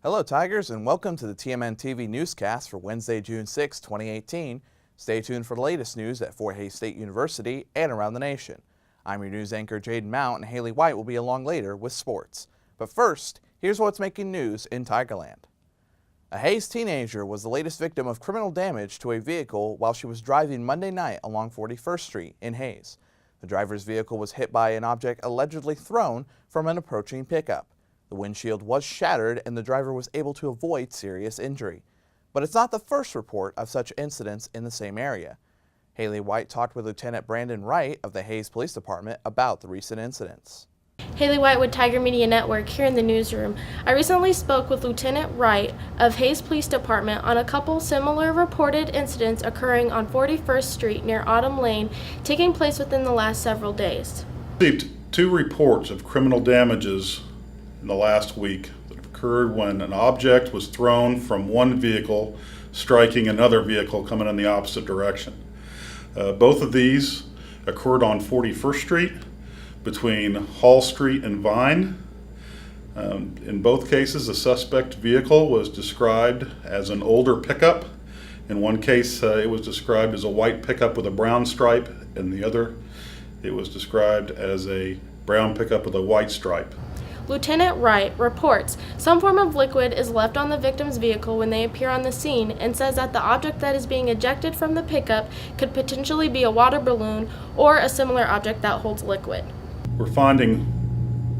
Hello Tigers, and welcome to the TMNtv newscast for Wednesday, June 6, 2018. Stay tuned for the latest news at Fort Hays State University and around the nation. I'm your news anchor Jaden Mount, and Haley White will be along later with sports. But first, here's what's making news in Tigerland. A Hays teenager was the latest victim of criminal damage to a vehicle while she was driving Monday night along 41st Street in Hays. The driver's vehicle was hit by an object allegedly thrown from an approaching pickup. The windshield was shattered and the driver was able to avoid serious injury. But it's not the first report of such incidents in the same area. Haley White talked with Lieutenant Brandon Wright of the Hays Police Department about the recent incidents. Haley White with Tiger Media Network here in the newsroom. I recently spoke with Lieutenant Wright of Hays Police Department on a couple similar reported incidents occurring on 41st Street near Autumn Lane, taking place within the last several days. Received two reports of criminal damages in the last week that occurred when an object was thrown from one vehicle, striking another vehicle coming in the opposite direction. Both of these occurred on 41st Street between Hall Street and Vine. In both cases, the suspect vehicle was described as an older pickup. In one case, it was described as a white pickup with a brown stripe. In the other, it was described as a brown pickup with a white stripe. Lieutenant Wright reports some form of liquid is left on the victim's vehicle when they appear on the scene and says that the object that is being ejected from the pickup could potentially be a water balloon or a similar object that holds liquid. We're finding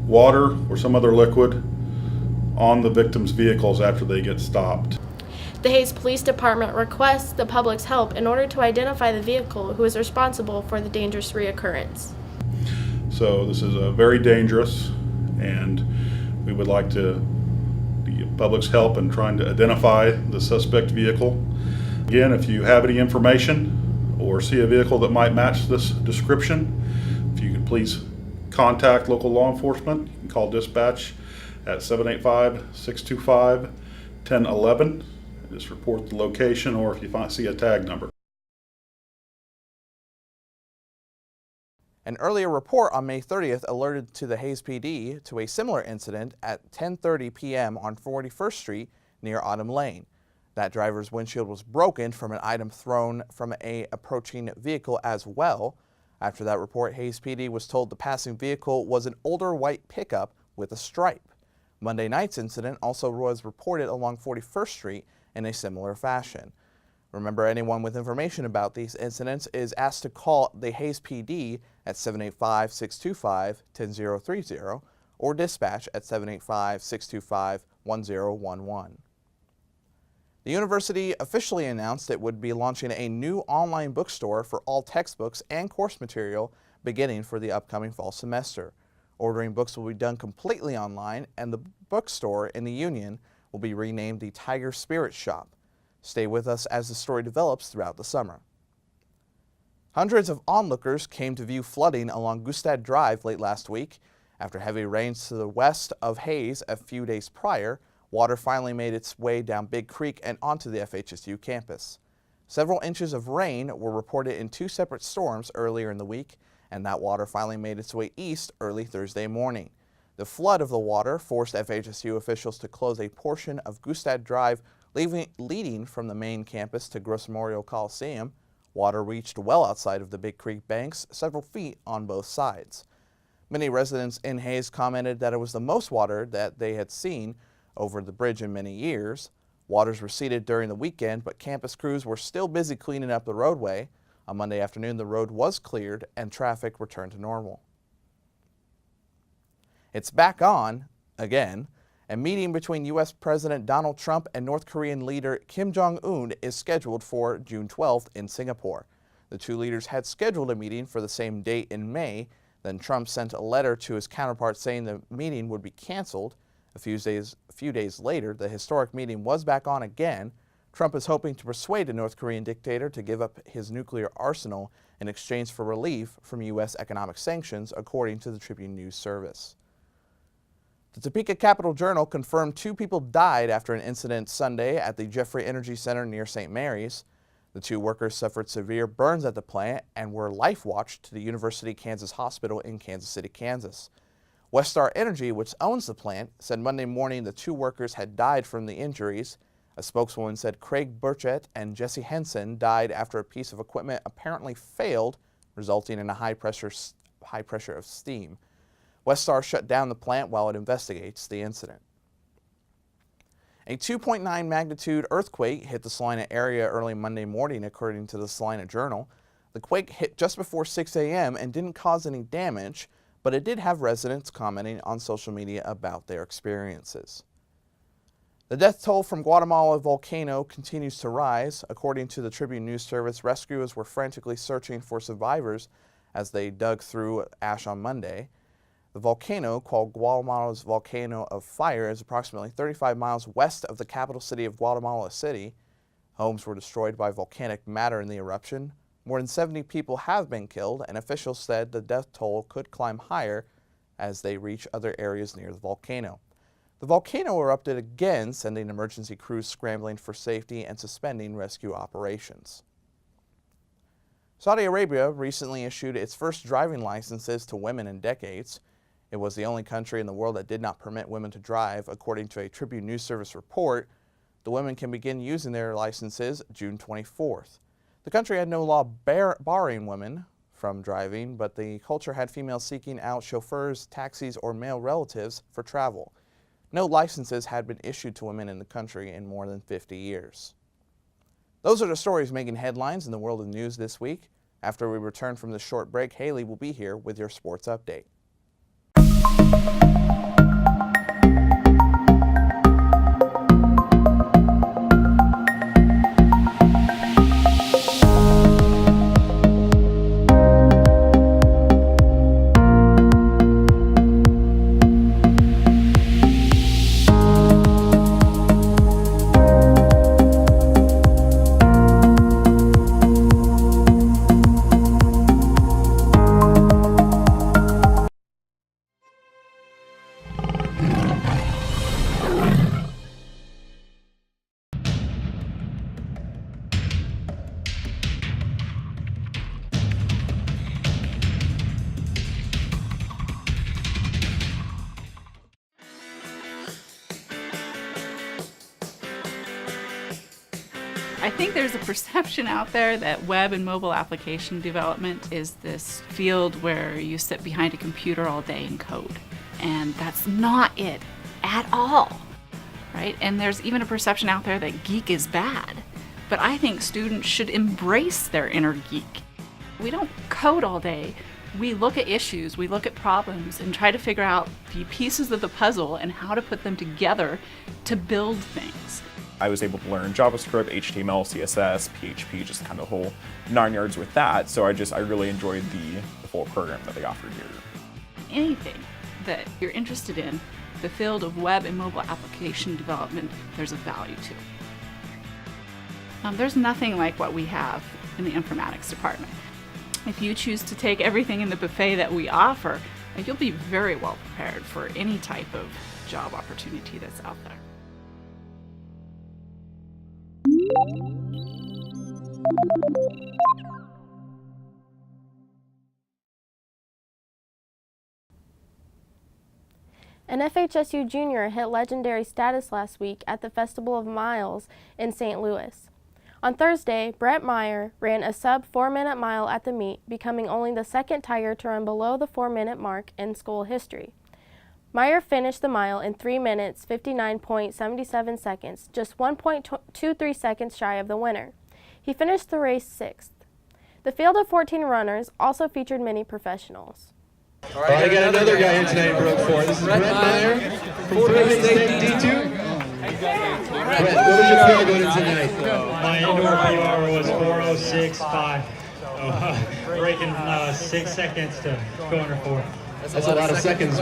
water or some other liquid on the victim's vehicles after they get stopped. The Hays Police Department requests the public's help in order to identify the vehicle who is responsible for the dangerous reoccurrence. So this is very dangerous, and we would like the public's help in trying to identify the suspect vehicle. Again, if you have any information or see a vehicle that might match this description, if you could please contact local law enforcement. You can call dispatch at 785-625-1011. Just report the location, or if you see a tag number. An earlier report on May 30th alerted to the Hays PD to a similar incident at 10:30 p.m. on 41st Street near Autumn Lane. That driver's windshield was broken from an item thrown from an approaching vehicle as well. After that report, Hays PD was told the passing vehicle was an older white pickup with a stripe. Monday night's incident also was reported along 41st Street in a similar fashion. Remember, anyone with information about these incidents is asked to call the Hays PD at 785-625-1030 or dispatch at 785-625-1011. The university officially announced it would be launching a new online bookstore for all textbooks and course material beginning for the upcoming fall semester. Ordering books will be done completely online, and the bookstore in the Union will be renamed the Tiger Spirit Shop. Stay with us as the story develops throughout the summer. Hundreds of onlookers came to view flooding along Gustad Drive late last week. After heavy rains to the west of Hays a few days prior, water finally made its way down Big Creek and onto the FHSU campus. Several inches of rain were reported in two separate storms earlier in the week, and that water finally made its way east early Thursday morning. The flood of the water forced FHSU officials to close a portion of Gustad Drive leading from the main campus to Gross Memorial Coliseum. Water reached well outside of the Big Creek banks, several feet on both sides. Many residents in Hays commented that it was the most water that they had seen over the bridge in many years. Waters receded during the weekend, but campus crews were still busy cleaning up the roadway. On Monday afternoon, the road was cleared and traffic returned to normal. It's back on again. A meeting between U.S. President Donald Trump and North Korean leader Kim Jong-un is scheduled for June 12th in Singapore. The two leaders had scheduled a meeting for the same date in May. Then Trump sent a letter to his counterpart saying the meeting would be canceled. A few days later, the historic meeting was back on again. Trump is hoping to persuade the North Korean dictator to give up his nuclear arsenal in exchange for relief from U.S. economic sanctions, according to the Tribune News Service. The Topeka Capital-Journal confirmed 2 people died after an incident Sunday at the Jeffrey Energy Center near St. Mary's. The 2 workers suffered severe burns at the plant and were life-watched to the University of Kansas Hospital in Kansas City, Kansas. Westar Energy, which owns the plant, said Monday morning the 2 workers had died from the injuries. A spokeswoman said Craig Burchett and Jesse Henson died after a piece of equipment apparently failed, resulting in a high pressure of steam. Westar shut down the plant while it investigates the incident. A 2.9 magnitude earthquake hit the Salina area early Monday morning, according to the Salina Journal. The quake hit just before 6 a.m. and didn't cause any damage, but it did have residents commenting on social media about their experiences. The death toll from Guatemala volcano continues to rise. According to the Tribune News Service, rescuers were frantically searching for survivors as they dug through ash on Monday. The volcano, called Guatemala's Volcano of Fire, is approximately 35 miles west of the capital city of Guatemala City. Homes were destroyed by volcanic matter in the eruption. More than 70 people have been killed, and officials said the death toll could climb higher as they reach other areas near the volcano. The volcano erupted again, sending emergency crews scrambling for safety and suspending rescue operations. Saudi Arabia recently issued its first driving licenses to women in decades. It was the only country in the world that did not permit women to drive, according to a Tribune News Service report. The women can begin using their licenses June 24th. The country had no law barring women from driving, but the culture had females seeking out chauffeurs, taxis, or male relatives for travel. No licenses had been issued to women in the country in more than 50 years. Those are the stories making headlines in the world of news this week. After we return from this short break, Haley will be here with your sports update. I think there's a perception out there that web and mobile application development is this field where you sit behind a computer all day and code. And that's not it at all, right? And there's even a perception out there that geek is bad. But I think students should embrace their inner geek. We don't code all day. We look at issues, we look at problems, and try to figure out the pieces of the puzzle and how to put them together to build things. I was able to learn JavaScript, HTML, CSS, PHP, just kind of the whole 9 yards with that. So I really enjoyed the full program that they offered here. Anything that you're interested in, the field of web and mobile application development, there's a value to. There's nothing like what we have in the informatics department. If you choose to take everything in the buffet that we offer, you'll be very well prepared for any type of job opportunity that's out there. An FHSU junior hit legendary status last week at the Festival of Miles in St. Louis. On Thursday, Brett Meyer ran a sub 4-minute mile at the meet, becoming only the second Tiger to run below the 4-minute mark in school history. Meyer finished the mile in 3 minutes, 59.77 seconds, just 1.23 seconds shy of the winner. He finished the race 6th. The field of 14 runners also featured many professionals. All right, I got another guy here tonight in Road 4. This is Brett Meyer from Florida State D2. Brett, what was your field going into tonight? My indoor PR was 4:06.5. Breaking 6 seconds to go under 4. That's a lot of seconds.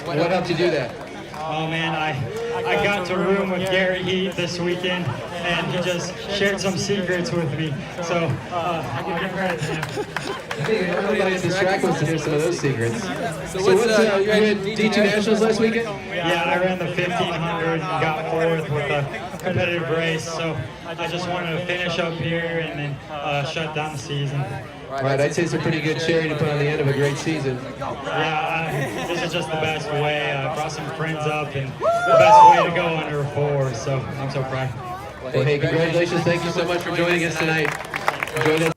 What helped you do that? Oh man, I got to room with Gary Heath this weekend, and he just shared some secrets with me. So I'll give credit to him. I think everybody's distracted wants to hear some of those secrets. So what's you had D2 Nationals last weekend? Yeah, I ran the 1500 and got fourth with a competitive race. So I just wanted to finish up here and then shut down the season. Right, I'd say it's a pretty good cherry to put on the end of a great season. Yeah, this is just the best way. I brought some friends up, and the best way to go under 4, so I'm so proud. Well, hey, congratulations. Thank you so much for joining us tonight. Enjoy this.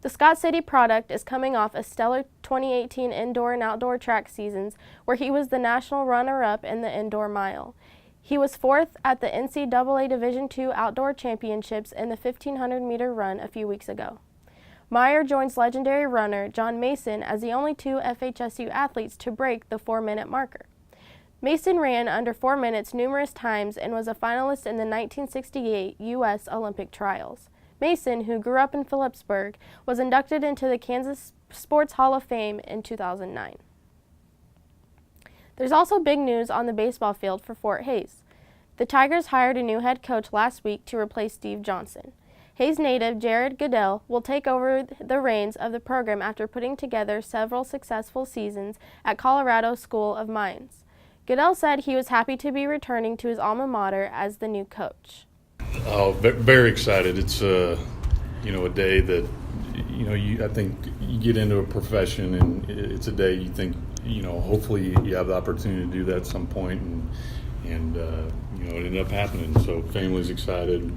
The Scott City product is coming off a stellar 2018 indoor and outdoor track seasons where he was the national runner-up in the indoor mile. He was 4th at the NCAA Division II Outdoor Championships in the 1500-meter run a few weeks ago. Meyer joins legendary runner John Mason as the only 2 FHSU athletes to break the 4-minute marker. Mason ran under 4 minutes numerous times and was a finalist in the 1968 U.S. Olympic trials. Mason, who grew up in Phillipsburg, was inducted into the Kansas Sports Hall of Fame in 2009. There's also big news on the baseball field for Fort Hays. The Tigers hired a new head coach last week to replace Steve Johnson. Hays native Jared Goodell will take over the reins of the program after putting together several successful seasons at Colorado School of Mines. Goodell said he was happy to be returning to his alma mater as the new coach. Oh, very excited. It's a day that I think you get into a profession, and it's a day you think hopefully you have the opportunity to do that at some point, and it ended up happening. So family's excited.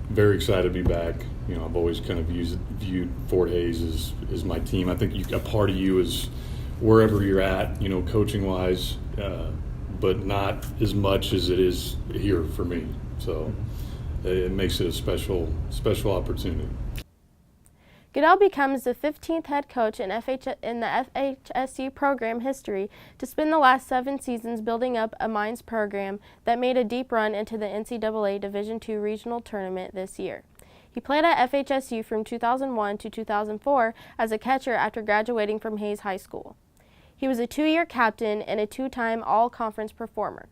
Very excited to be back. I've always kind of viewed Fort Hays as my team. I think a part of you is wherever you're at, coaching-wise, but not as much as it is here for me. So it makes it a special opportunity. Goodell becomes the 15th head coach in the FHSU program history to spend the last 7 seasons building up a Mines program that made a deep run into the NCAA Division II regional tournament this year. He played at FHSU from 2001 to 2004 as a catcher after graduating from Hays High School. He was a 2-year captain and a 2-time all-conference performer.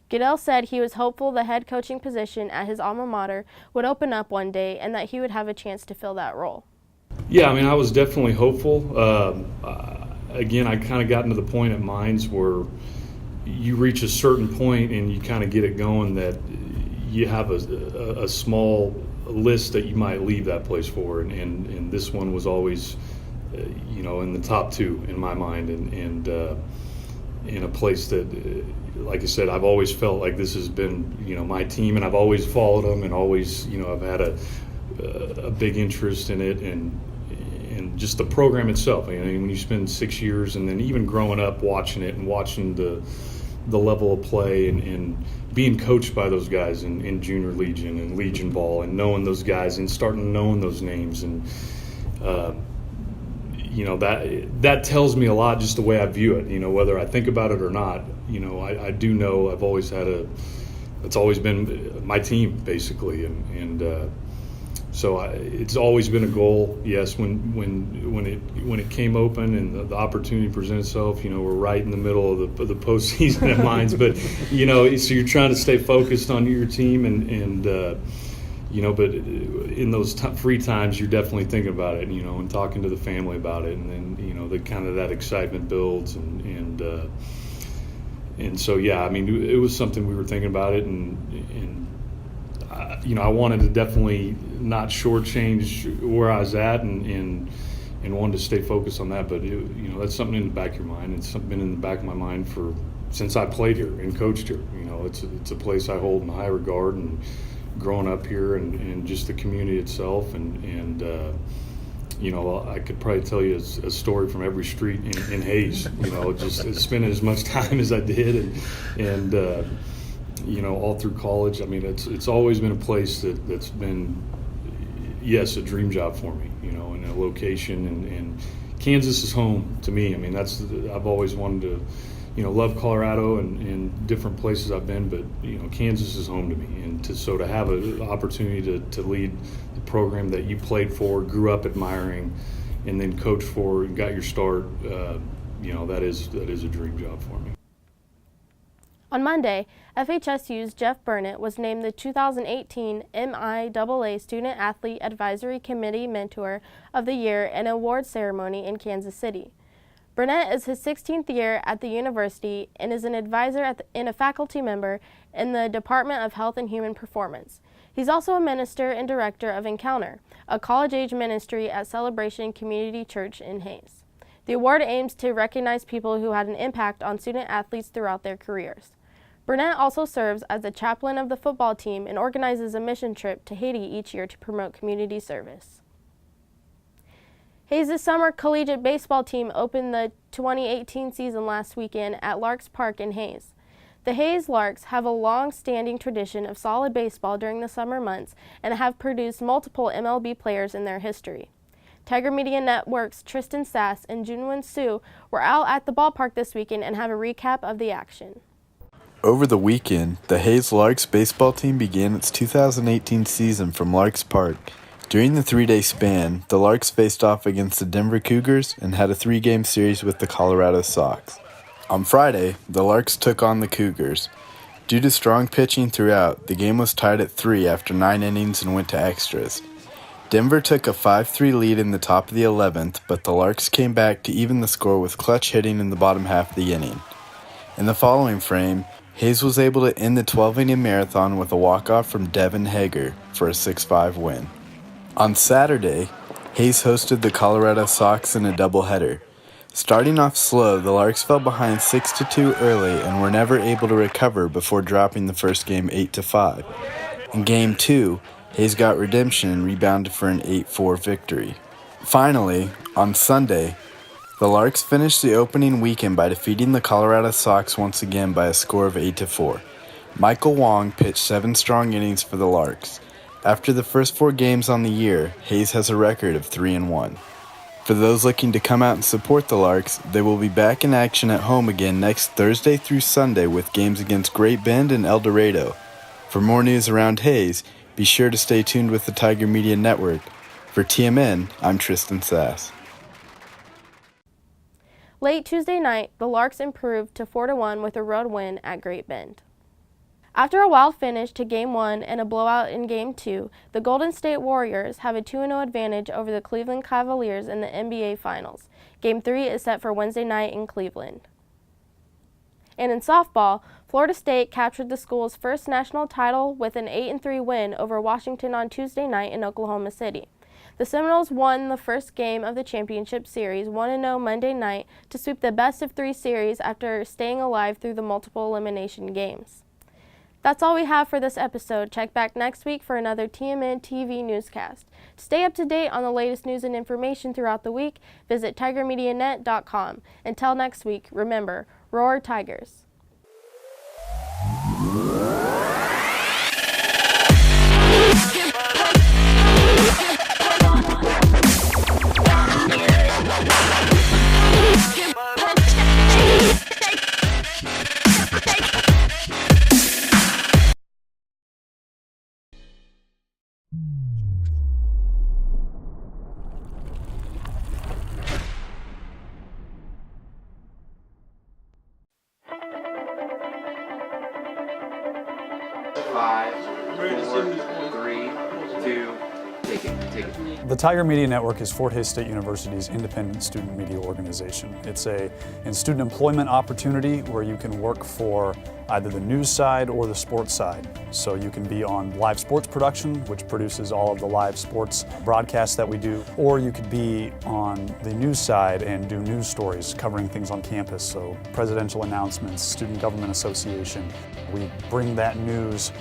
Goodell said he was hopeful the head coaching position at his alma mater would open up one day and that he would have a chance to fill that role. Yeah, I was definitely hopeful. Again, I kind of gotten to the point at Mines where you reach a certain point and you kind of get it going that you have a small list that you might leave that place for, and this one was always, in the top 2 in my mind, and in a place that, like I said, I've always felt like this has been, my team, and I've always followed them, and always, I've had a big interest in it, and just the program itself. When you spend 6 years, and then even growing up watching it and watching the level of play, and being coached by those guys in Junior Legion and Legion Ball, and knowing those guys and starting knowing those names, and that tells me a lot, just the way I view it. Whether I think about it or not, I do know I've always it's always been my team basically, and so it's always been a goal. Yes, when it came open and the opportunity presented itself, we're right in the middle of the postseason at Mines, but so you're trying to stay focused on your team, and but in those free times, you're definitely thinking about it, and talking to the family about it, and then the kind of that excitement builds, and so yeah, it was something we were thinking about it, and I wanted to definitely not shortchange where I was at, and wanted to stay focused on that. But that's something in the back of your mind. It's been in the back of my mind since I played here and coached here. It's a place I hold in high regard, and growing up here, and just the community itself, and I could probably tell you a story from every street in Hays. Just spending as much time as I did, and all through college. It's always been a place that's been, yes, a dream job for me, and a location, and Kansas is home to me. I've always wanted to, love Colorado and different places I've been, but, Kansas is home to me. And to have an opportunity to lead the program that you played for, grew up admiring, and then coached for and got your start, that is a dream job for me. On Monday, FHSU's Jeff Burnett was named the 2018 MIAA Student Athlete Advisory Committee Mentor of the Year in an award ceremony in Kansas City. Burnett is his 16th year at the university and is an advisor and a faculty member in the Department of Health and Human Performance. He's also a minister and director of Encounter, a college-age ministry at Celebration Community Church in Hays. The award aims to recognize people who had an impact on student athletes throughout their careers. Burnett also serves as the chaplain of the football team and organizes a mission trip to Haiti each year to promote community service. Hays' summer collegiate baseball team opened the 2018 season last weekend at Larks Park in Hays. The Hays Larks have a long-standing tradition of solid baseball during the summer months and have produced multiple MLB players in their history. Tiger Media Network's Tristan Sass and Junwin Sue were out at the ballpark this weekend and have a recap of the action. Over the weekend, the Hays Larks baseball team began its 2018 season from Larks Park. During the 3-day span, the Larks faced off against the Denver Cougars and had a 3-game series with the Colorado Sox. On Friday, the Larks took on the Cougars. Due to strong pitching throughout, the game was tied at 3 after 9 innings and went to extras. Denver took a 5-3 lead in the top of the 11th, but the Larks came back to even the score with clutch hitting in the bottom half of the inning. In the following frame, Hays was able to end the 12-inning marathon with a walk-off from Devin Hager for a 6-5 win. On Saturday, Hays hosted the Colorado Sox in a doubleheader. Starting off slow, the Larks fell behind 6-2 early and were never able to recover before dropping the first game 8-5. In Game 2, Hays got redemption and rebounded for an 8-4 victory. Finally, on Sunday, the Larks finished the opening weekend by defeating the Colorado Sox once again by a score of 8-4. Michael Wong pitched 7 strong innings for the Larks. After the first 4 games on the year, Hays has a record of 3-1. For those looking to come out and support the Larks, they will be back in action at home again next Thursday through Sunday with games against Great Bend and El Dorado. For more news around Hays, be sure to stay tuned with the Tiger Media Network. For TMN, I'm Tristan Sass. Late Tuesday night, the Larks improved to 4-1 with a road win at Great Bend. After a wild finish to Game 1 and a blowout in Game 2, the Golden State Warriors have a 2-0 advantage over the Cleveland Cavaliers in the NBA Finals. Game 3 is set for Wednesday night in Cleveland. And in softball, Florida State captured the school's first national title with an 8-3 win over Washington on Tuesday night in Oklahoma City. The Seminoles won the first game of the championship series 1-0 Monday night to sweep the best-of-3 series after staying alive through the multiple elimination games. That's all we have for this episode. Check back next week for another TMNtv newscast. To stay up to date on the latest news and information throughout the week, visit TigerMediaNet.com. Until next week, remember, roar Tigers. The Tiger Media Network is Fort Hays State University's independent student media organization. It's a student employment opportunity where you can work for either the news side or the sports side. So you can be on live sports production, which produces all of the live sports broadcasts that we do, or you could be on the news side and do news stories covering things on campus, so presidential announcements, student government association. We bring that news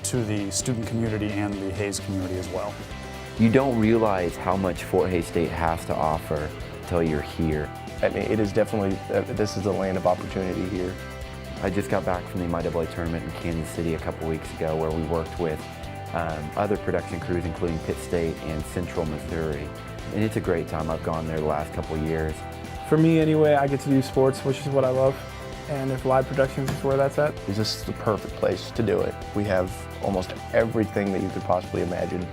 to the student community and the Hays community as well. You don't realize how much Fort Hays State has to offer until you're here. I mean, it is definitely, this is a land of opportunity here. I just got back from the MIAA tournament in Kansas City a couple weeks ago where we worked with other production crews including Pitt State and Central Missouri. And it's a great time. I've gone there the last couple of years. For me anyway, I get to do sports, which is what I love. And if live productions is where that's at, this is the perfect place to do it. We have almost everything that you could possibly imagine.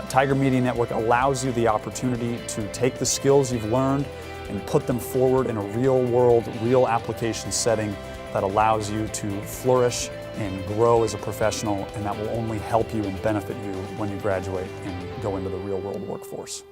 Tiger Media Network allows you the opportunity to take the skills you've learned and put them forward in a real world, real application setting that allows you to flourish and grow as a professional, and that will only help you and benefit you when you graduate and go into the real world workforce.